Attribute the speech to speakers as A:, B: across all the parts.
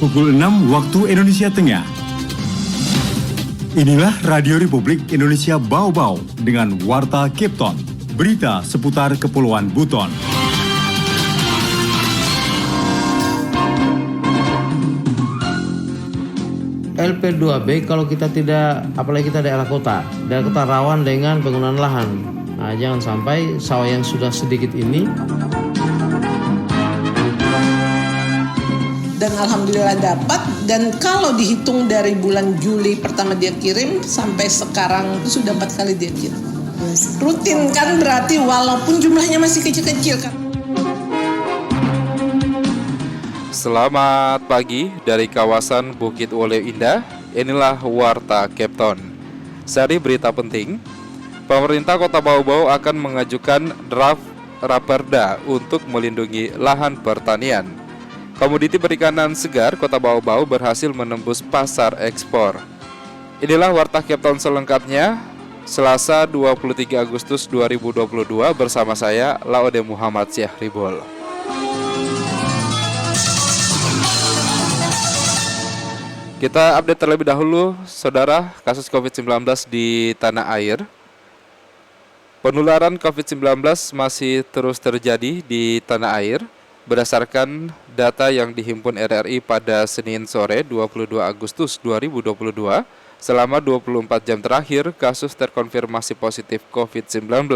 A: Pukul 6 waktu Indonesia Tengah. Inilah Radio Republik Indonesia Bau-Bau dengan Warta Kepton, berita seputar Kepulauan Buton.
B: LP2B kalau kita tidak, apalagi kita daerah kota rawan dengan penggunaan lahan. Nah, jangan sampai sawah yang sudah sedikit ini.
C: Dan alhamdulillah dapat, dan kalau dihitung dari bulan Juli pertama dia kirim sampai sekarang itu sudah 4 kali dia kirim. Rutin kan, berarti walaupun jumlahnya masih kecil-kecil kan.
D: Selamat pagi dari kawasan Bukit Woleo Indah. Inilah Warta Kepton. Seri berita penting. Pemerintah Kota Bau-Bau akan mengajukan draft Raperda untuk melindungi lahan pertanian. Komoditi perikanan segar Kota Bau-Bau berhasil menembus pasar ekspor. Inilah Warta Kepton selengkapnya. Selasa 23 Agustus 2022 bersama saya Laude Muhammad Syahribul. Kita update terlebih dahulu, saudara, kasus COVID-19 di tanah air. Penularan COVID-19 masih terus terjadi di tanah air. Berdasarkan data yang dihimpun RRI pada Senin sore 22 Agustus 2022, selama 24 jam terakhir, kasus terkonfirmasi positif COVID-19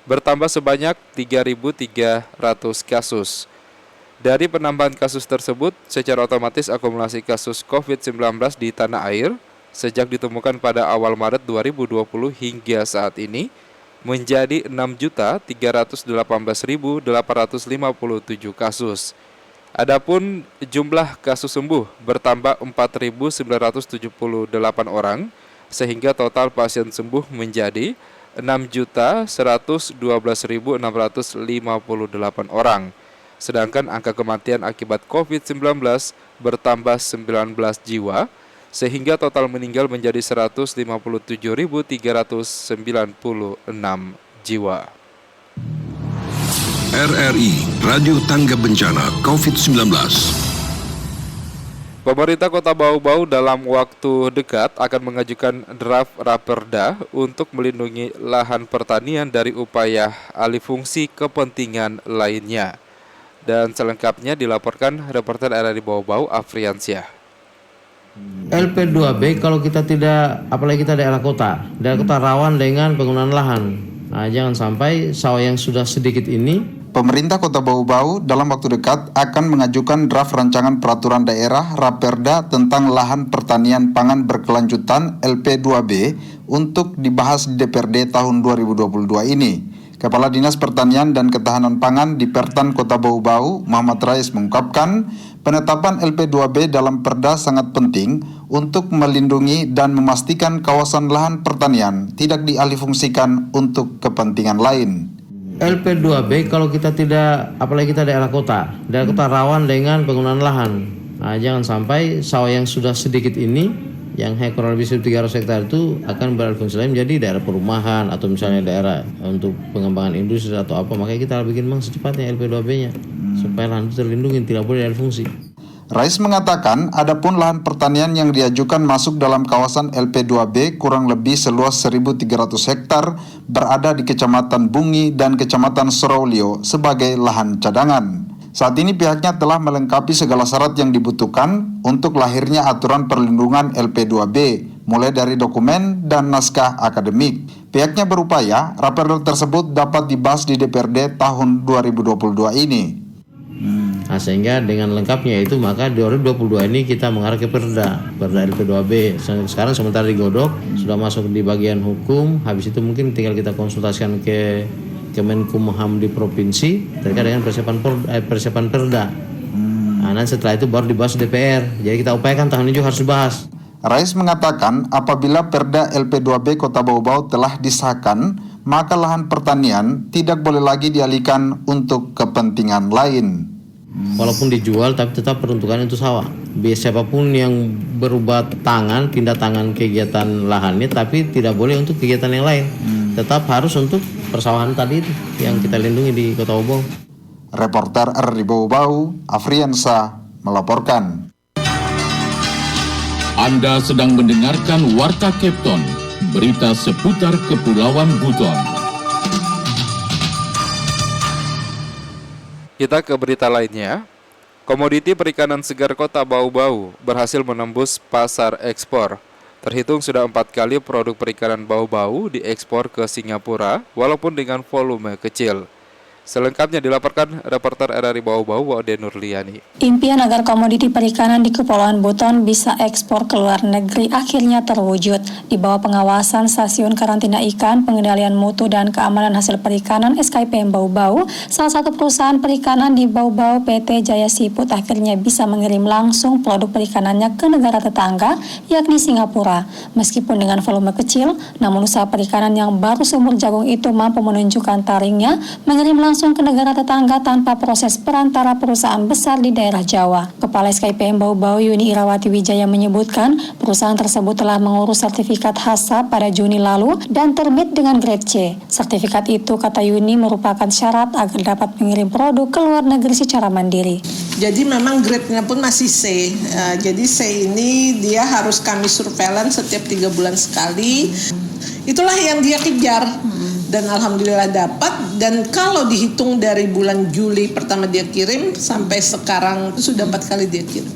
D: bertambah sebanyak 3.300 kasus. Dari penambahan kasus tersebut, secara otomatis akumulasi kasus COVID-19 di tanah air sejak ditemukan pada awal Maret 2020 hingga saat ini menjadi 6.318.857 kasus. Adapun jumlah kasus sembuh bertambah 4.978 orang, sehingga total pasien sembuh menjadi 6.112.658 orang. Sedangkan angka kematian akibat COVID-19 bertambah 19 jiwa, sehingga total meninggal menjadi 157.396 jiwa.
E: RRI Radio Tangga Bencana COVID-19.
D: Pemerintah Kota Bau-Bau dalam waktu dekat akan mengajukan draft Raperda untuk melindungi lahan pertanian dari upaya alih fungsi kepentingan lainnya. Dan selengkapnya dilaporkan reporter RRI Bau-Bau Afriansyah.
B: LP2B kalau kita tidak, apalagi kita daerah kota rawan dengan penggunaan lahan. Nah, jangan sampai sawah yang sudah sedikit ini.
F: Pemerintah Kota Bau-Bau dalam waktu dekat akan mengajukan draft rancangan peraturan daerah Raperda tentang lahan pertanian pangan berkelanjutan LP2B untuk dibahas di DPRD tahun 2022 ini. Kepala Dinas Pertanian dan Ketahanan Pangan di Pertan Kota Bau-Bau, Muhammad Rais mengungkapkan, penetapan LP2B dalam Perda sangat penting untuk melindungi dan memastikan kawasan lahan pertanian tidak dialihfungsikan untuk kepentingan lain.
B: LP2B kalau kita tidak, apalagi kita daerah kota rawan dengan penggunaan lahan. Nah, jangan sampai sawah yang sudah sedikit ini, yang kurang lebih 300 hektar itu akan beralihfungsi lain menjadi daerah perumahan atau misalnya daerah untuk pengembangan industri atau apa. Makanya kita bikin memang secepatnya LP2B-nya supaya lahan itu terlindungi, tidak boleh dialihfungsi.
F: Rais mengatakan, adapun lahan pertanian yang diajukan masuk dalam kawasan LP2B kurang lebih seluas 1.300 hektar berada di Kecamatan Bungi dan Kecamatan Sorowlio sebagai lahan cadangan. Saat ini pihaknya telah melengkapi segala syarat yang dibutuhkan untuk lahirnya aturan perlindungan LP2B, mulai dari dokumen dan naskah akademik. Pihaknya berupaya Raperda tersebut dapat dibahas di DPRD tahun 2022 ini.
B: Nah, sehingga dengan lengkapnya itu maka di 2022 ini kita mengarah ke Perda LP2B. Sekarang sementara digodok, sudah masuk di bagian hukum, habis itu mungkin tinggal kita konsultasikan ke Kemenkumham di provinsi terkait dengan persiapan Perda. Nah, nanti setelah itu baru dibahas DPR. Jadi kita upayakan tahun ini juga harus dibahas.
F: Rais mengatakan apabila Perda LP2B Kota Bau-Bau telah disahkan, maka lahan pertanian tidak boleh lagi dialihkan untuk kepentingan lain.
B: Walaupun dijual tapi tetap peruntukannya untuk sawah. Siapapun yang berubah pindah tangan kegiatan lahannya tapi tidak boleh untuk kegiatan yang lain. Tetap harus untuk persawahan tadi itu yang kita lindungi di Kota Bau-Bau.
F: Reporter RRI Bau-Bau, Afriansyah melaporkan.
G: Anda sedang mendengarkan Warta Kepton, berita seputar Kepulauan Buton.
D: Kita ke berita lainnya. Komoditi perikanan segar Kota Bau-Bau berhasil menembus pasar ekspor. Terhitung sudah 4 kali produk perikanan Bau-Bau diekspor ke Singapura, walaupun dengan volume kecil. Selengkapnya dilaporkan reporter RRI Bau-Bau Wade Nurliani.
H: Impian agar komoditi perikanan di Kepulauan Buton bisa ekspor ke luar negeri akhirnya terwujud. Di bawah pengawasan Stasiun Karantina Ikan, Pengendalian Mutu dan Keamanan Hasil Perikanan SKPM Bau-Bau, salah satu perusahaan perikanan di Bau-Bau PT Jaya Siput akhirnya bisa mengirim langsung produk perikanannya ke negara tetangga, yakni Singapura. Meskipun dengan volume kecil, namun usaha perikanan yang baru seumur jagung itu mampu menunjukkan taringnya mengirim langsung ke negara tetangga tanpa proses perantara perusahaan besar di daerah Jawa. Kepala SKPM Bau-Bau Yuni Irawati Wijaya menyebutkan perusahaan tersebut telah mengurus sertifikat HACCP pada Juni lalu dan terbit dengan grade C. Sertifikat itu, kata Yuni, merupakan syarat agar dapat mengirim produk ke luar negeri secara mandiri.
C: Jadi memang grade-nya pun masih C. Jadi C ini dia harus kami surveillance setiap 3 bulan sekali. Itulah yang dia kejar. Dan alhamdulillah dapat, dan kalau dihitung dari bulan Juli pertama dia kirim sampai sekarang itu sudah 4 kali dia kirim.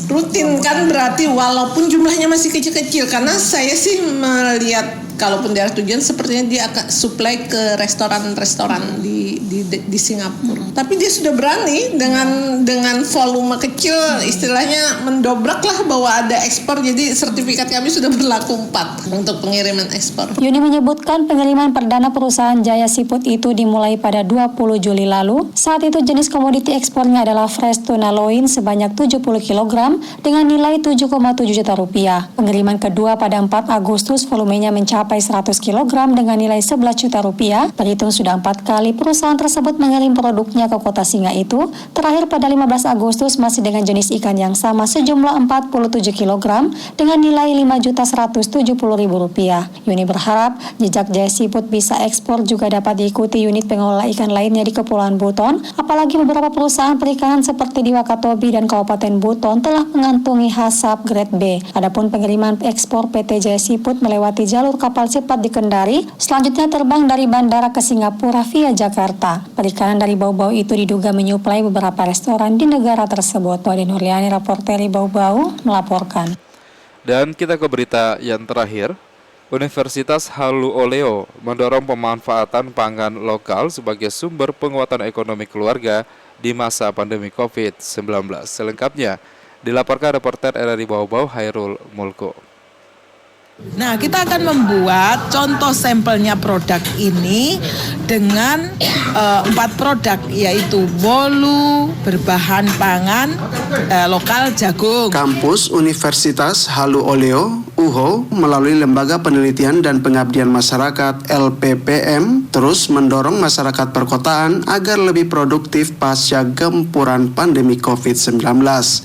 C: Rutin kan, berarti walaupun jumlahnya masih kecil-kecil, karena saya sih melihat kalaupun daerah tujuan sepertinya dia akan supply ke restoran-restoran di Singapura. Tapi dia sudah berani dengan volume kecil, istilahnya mendobraklah bahwa ada ekspor. Jadi sertifikat kami sudah berlaku 4 untuk pengiriman ekspor.
H: Yuni menyebutkan pengiriman perdana perusahaan Jaya Siput itu dimulai pada 20 Juli lalu. Saat itu jenis komoditi ekspornya adalah fresh tuna loin sebanyak 70 kg dengan nilai 7,7 juta rupiah. Pengiriman kedua pada 4 Agustus volumenya mencapai 100 kg dengan nilai 11 juta rupiah. Terhitung sudah 4 kali perusahaan tersebut mengirim produknya ke kota Singa itu. Terakhir pada 15 Agustus masih dengan jenis ikan yang sama sejumlah 47 kg dengan nilai 5.170.000 rupiah. Yuni berharap jejak Jaya Siput bisa ekspor juga dapat diikuti unit pengelola ikan lainnya di Kepulauan Buton. Apalagi beberapa perusahaan perikanan seperti di Wakatobi dan Kabupaten Buton telah mengantungi HACCP grade B. Adapun pengiriman ekspor PT Jaya Siput melewati jalur kapal cepat di Kendari, selanjutnya terbang dari bandara ke Singapura via Jakarta. Perikanan dari Bau-Bau itu diduga menyuplai beberapa restoran di negara tersebut. Wade Nurliani, reporter Bau-Bau, melaporkan.
D: Dan kita ke berita yang terakhir. Universitas Halu Oleo mendorong pemanfaatan pangan lokal sebagai sumber penguatan ekonomi keluarga di masa pandemi COVID-19. Selengkapnya dilaporkan reporter RRI Bau-Bau Hairul Mulko.
I: Nah, kita akan membuat contoh sampelnya produk ini dengan 4 produk, yaitu bolu berbahan pangan lokal jagung.
J: Kampus Universitas Halu Oleo UHO melalui Lembaga Penelitian dan Pengabdian Masyarakat LPPM terus mendorong masyarakat perkotaan agar lebih produktif pasca gempuran pandemi COVID-19.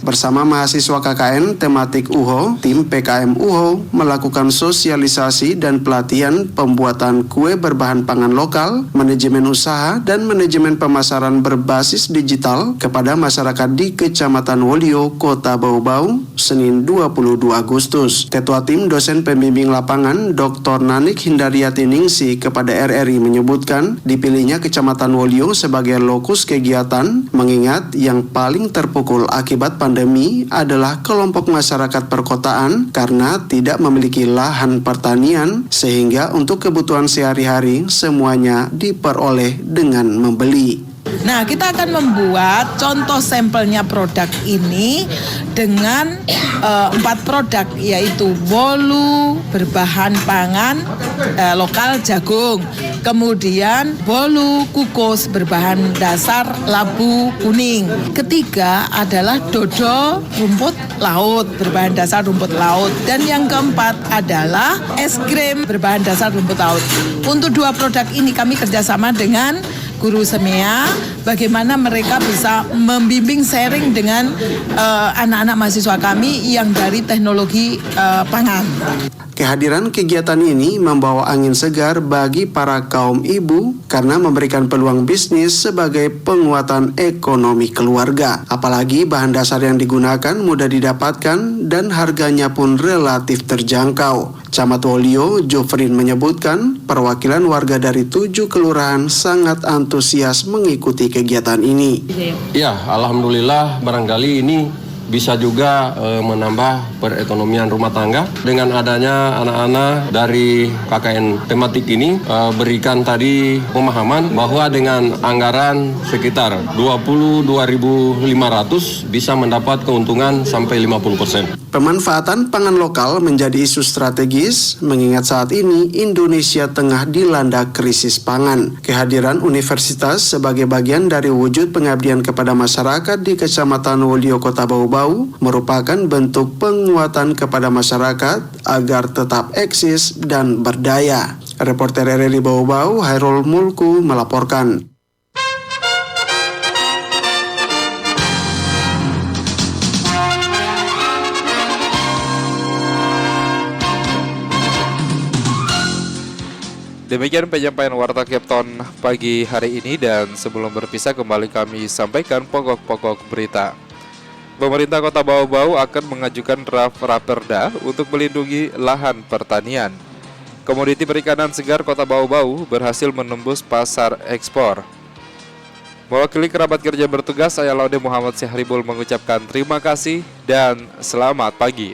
J: Bersama mahasiswa KKN tematik UHO, tim PKM UHO melakukan sosialisasi dan pelatihan pembuatan kue berbahan pangan lokal, manajemen usaha, dan manajemen pemasaran berbasis digital kepada masyarakat di Kecamatan Wolio, Kota Bau-Bau, Senin 22 Agustus. Ketua tim dosen pembimbing lapangan Dr. Nanik Hindariati Ningsi kepada RRI menyebutkan dipilihnya Kecamatan Wolio sebagai lokus kegiatan mengingat yang paling terpukul akibat pandemi adalah kelompok masyarakat perkotaan karena tidak memiliki lahan pertanian sehingga untuk kebutuhan sehari-hari semuanya diperoleh dengan membeli.
I: Nah, kita akan membuat contoh sampelnya produk ini dengan 4 produk, yaitu bolu berbahan pangan lokal jagung, kemudian bolu kukus berbahan dasar labu kuning. Ketiga adalah dodol rumput laut berbahan dasar rumput laut, dan yang keempat adalah es krim berbahan dasar rumput laut. Untuk 2 produk ini kami kerjasama dengan guru semea, bagaimana mereka bisa membimbing sharing dengan anak-anak mahasiswa kami yang dari teknologi pangan.
J: Kehadiran kegiatan ini membawa angin segar bagi para kaum ibu karena memberikan peluang bisnis sebagai penguatan ekonomi keluarga. Apalagi bahan dasar yang digunakan mudah didapatkan dan harganya pun relatif terjangkau. Camat Wolio, Jofrin menyebutkan perwakilan warga dari 7 kelurahan sangat antusias mengikuti kegiatan ini.
K: Ya, alhamdulillah barangkali ini bisa juga menambah perekonomian rumah tangga dengan adanya anak-anak dari KKN tematik ini berikan tadi pemahaman bahwa dengan anggaran sekitar 22.500 bisa mendapat keuntungan sampai 50%.
J: Pemanfaatan pangan lokal menjadi isu strategis mengingat saat ini Indonesia tengah dilanda krisis pangan. Kehadiran universitas sebagai bagian dari wujud pengabdian kepada masyarakat di Kecamatan Wolio, Kota Bau-Bau merupakan bentuk penguatan kepada masyarakat agar tetap eksis dan berdaya. Reporter RRI Bau-Bau, Hairul Mulku melaporkan.
D: Demikian penyampaian Warta Kepton pagi hari ini, dan sebelum berpisah kembali kami sampaikan pokok-pokok berita. Pemerintah Kota Bau-Bau akan mengajukan draft Raperda untuk melindungi lahan pertanian. Komoditi perikanan segar Kota Bau-Bau berhasil menembus pasar ekspor. Mewakili kerabat kerja bertugas, saya Laude Muhammad Syahribul mengucapkan terima kasih dan selamat pagi.